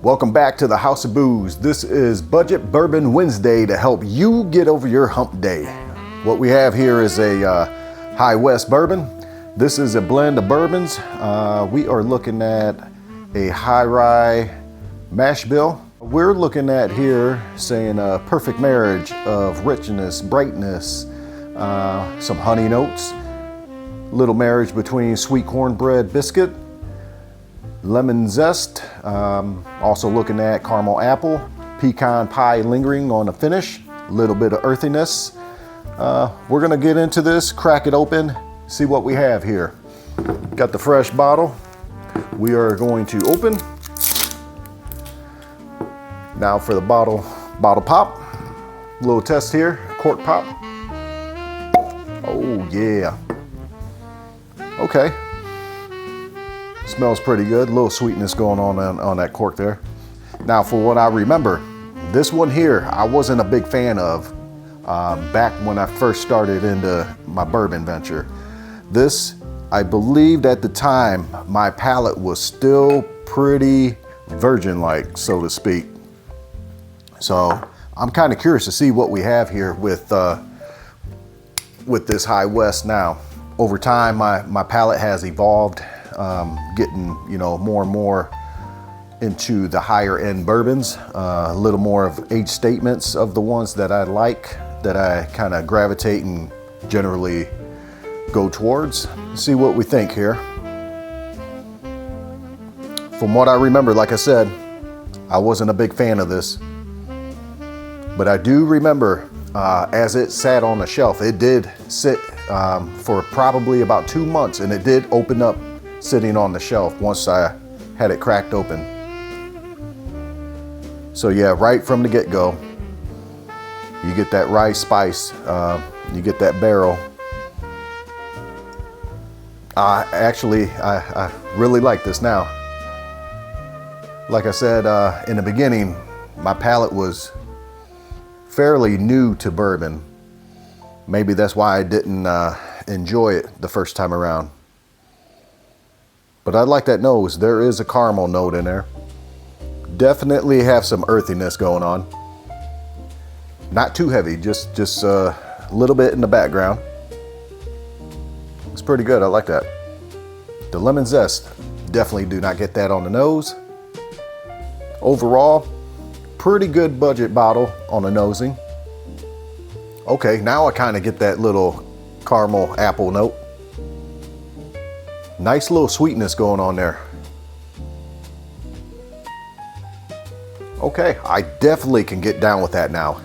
Welcome back to the House of Booze. This is Budget Bourbon Wednesday to help you get over your hump day. What we have here is a High West bourbon. This is a blend of bourbons. We are looking at a high rye mash bill. We're looking at here saying a perfect marriage of richness, brightness, some honey notes, little marriage between sweet cornbread biscuit, lemon zest, also looking at caramel apple, pecan pie lingering on the finish, a little bit of earthiness. We're gonna get into this, crack it open, see what we have here. Got the fresh bottle. We are going to open. Now for the bottle pop. Little test here, cork pop. Oh yeah. Okay. Smells pretty good. A little sweetness going on that cork there. Now for what I remember, this one here, I wasn't a big fan of back when I first started into my bourbon venture. This, I believed at the time, my palate was still pretty virgin-like, so to speak. So I'm kind of curious to see what we have here with this High West now. Over time, my palate has evolved. Getting, more and more into the higher end bourbons, a little more of age statements of the ones that I like, that I kind of gravitate and generally go towards. Let's see what we think here. From what I remember, like I said, I wasn't a big fan of this, but I do remember as it sat on the shelf, it did sit for probably about 2 months, and it did open up sitting on the shelf once I had it cracked open. So yeah, right from the get-go, you get that rye spice, you get that barrel. Actually, I really like this now. Like I said in the beginning, my palate was fairly new to bourbon. Maybe that's why I didn't enjoy it the first time around. But I like that nose. There is a caramel note in there. Definitely have some earthiness going on. Not too heavy, just a little bit in the background. It's pretty good, I like that. The lemon zest, definitely do not get that on the nose. Overall, pretty good budget bottle on the nosing. Okay, now I kind of get that little caramel apple note. Nice little sweetness going on there. Okay, I definitely can get down with that now.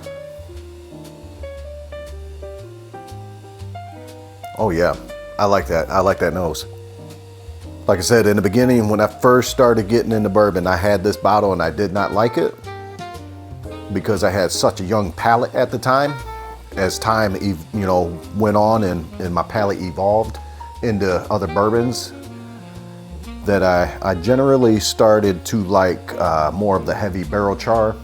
Oh yeah, I like that. I like that nose. Like I said, in the beginning, when I first started getting into bourbon, I had this bottle and I did not like it because I had such a young palate at the time. As time, went on and my palate evolved into other bourbons, that I generally started to like more of the heavy barrel char.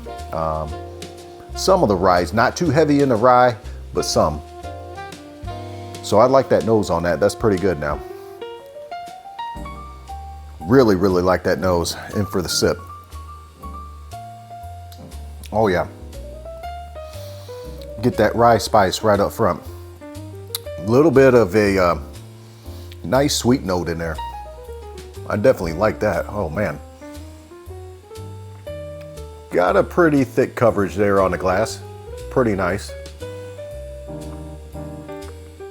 Some of the rye, not too heavy in the rye, but some. So I like that nose on that. That's pretty good now. Really, really like that nose. In for the sip. Oh yeah. Get that rye spice right up front. A little bit of a nice sweet note in there. I definitely like that. Oh man. Got a pretty thick coverage there on the glass. Pretty nice.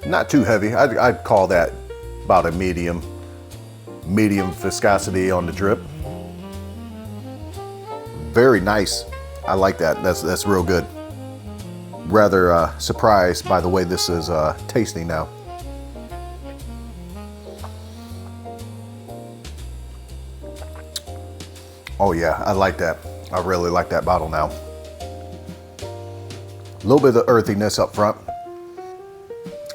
Not too heavy. I'd call that about a medium viscosity on the drip. Very nice. I like that. That's real good. Rather surprised by the way this is tasting now. Oh yeah, I like that. I really like that bottle now. A little bit of earthiness up front.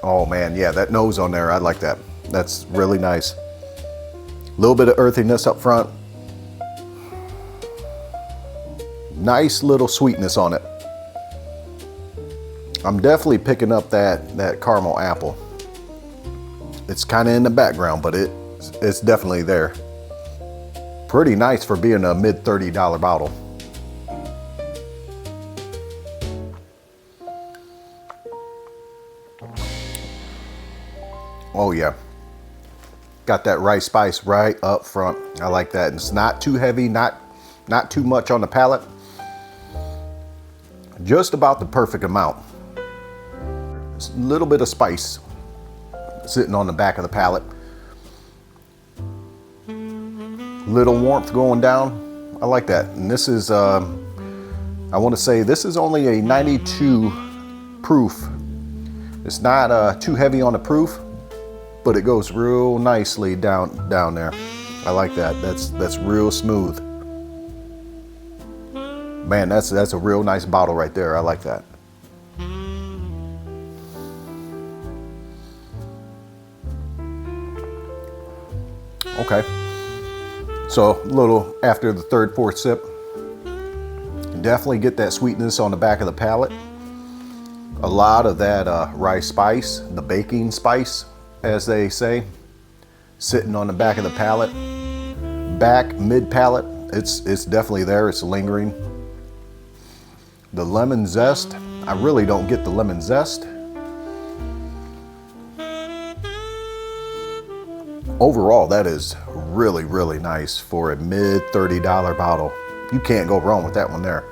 Oh man, yeah, that nose on there, I like that. That's really nice. A little bit of earthiness up front. Nice little sweetness on it. I'm definitely picking up that caramel apple. It's kind of in the background, but it's definitely there. Pretty nice for being a mid $30 bottle. Oh yeah, got that rice spice right up front. I like that. It's not too heavy, not too much on the palate. Just about the perfect amount. Just a little bit of spice sitting on the back of the palate. Little warmth going down. I like that. And this is, I want to say this is only a 92 proof. It's not too heavy on the proof, but it goes real nicely down there. I like that. That's real smooth. Man, that's a real nice bottle right there. I like that. Okay. So a little after the third, fourth sip, definitely get that sweetness on the back of the palate. A lot of that rice spice, the baking spice, as they say, sitting on the back of the palate, back mid palate. It's definitely there. It's lingering. The lemon zest, I really don't get the lemon zest. Overall, that is really, really nice for a mid $30 bottle. You can't go wrong with that one there.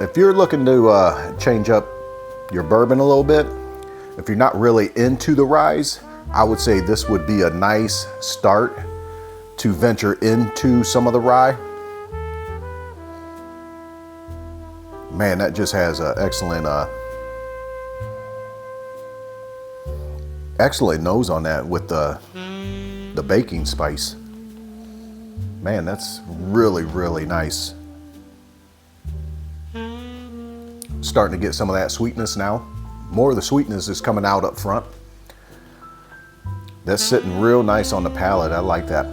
If you're looking to change up your bourbon a little bit, if you're not really into the ryes, I would say this would be a nice start to venture into some of the rye. Man, that just has an excellent nose on that with the baking spice. Man, that's really, really nice. Starting to get some of that sweetness now. More of the sweetness is coming out up front. That's sitting real nice on the palate. I like that.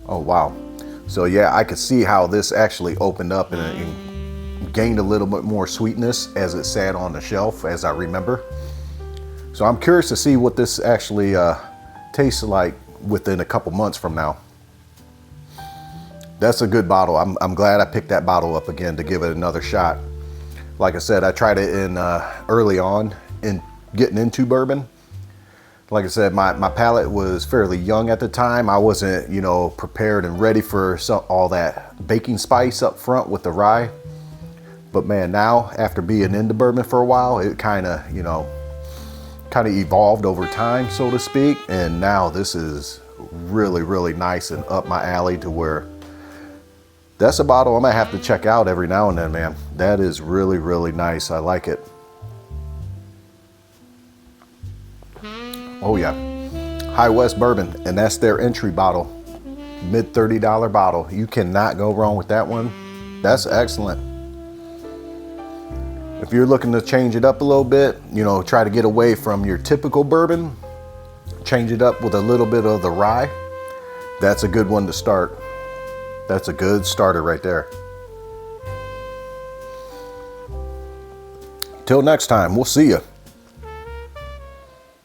Oh, wow. So yeah, I could see how this actually opened up and gained a little bit more sweetness as it sat on the shelf, as I remember. So I'm curious to see what this actually tastes like within a couple months from now. That's a good bottle. I'm glad I picked that bottle up again to give it another shot. Like I said, I tried it in early on in getting into bourbon. Like I said, my palate was fairly young at the time. I wasn't, you know, prepared and ready for all that baking spice up front with the rye. But man, now after being into bourbon for a while, it kind of, you know, evolved over time, so to speak. And now this is really, really nice and up my alley to where that's a bottle I might have to check out every now and then, man. That is really, really nice. I like it. Oh yeah, High West Bourbon, and that's their entry bottle, mid $30 bottle. You cannot go wrong with that one. That's excellent. If you're looking to change it up a little bit, you know, try to get away from your typical bourbon, change it up with a little bit of the rye, that's a good one to start. That's a good starter right there. Till next time, we'll see you.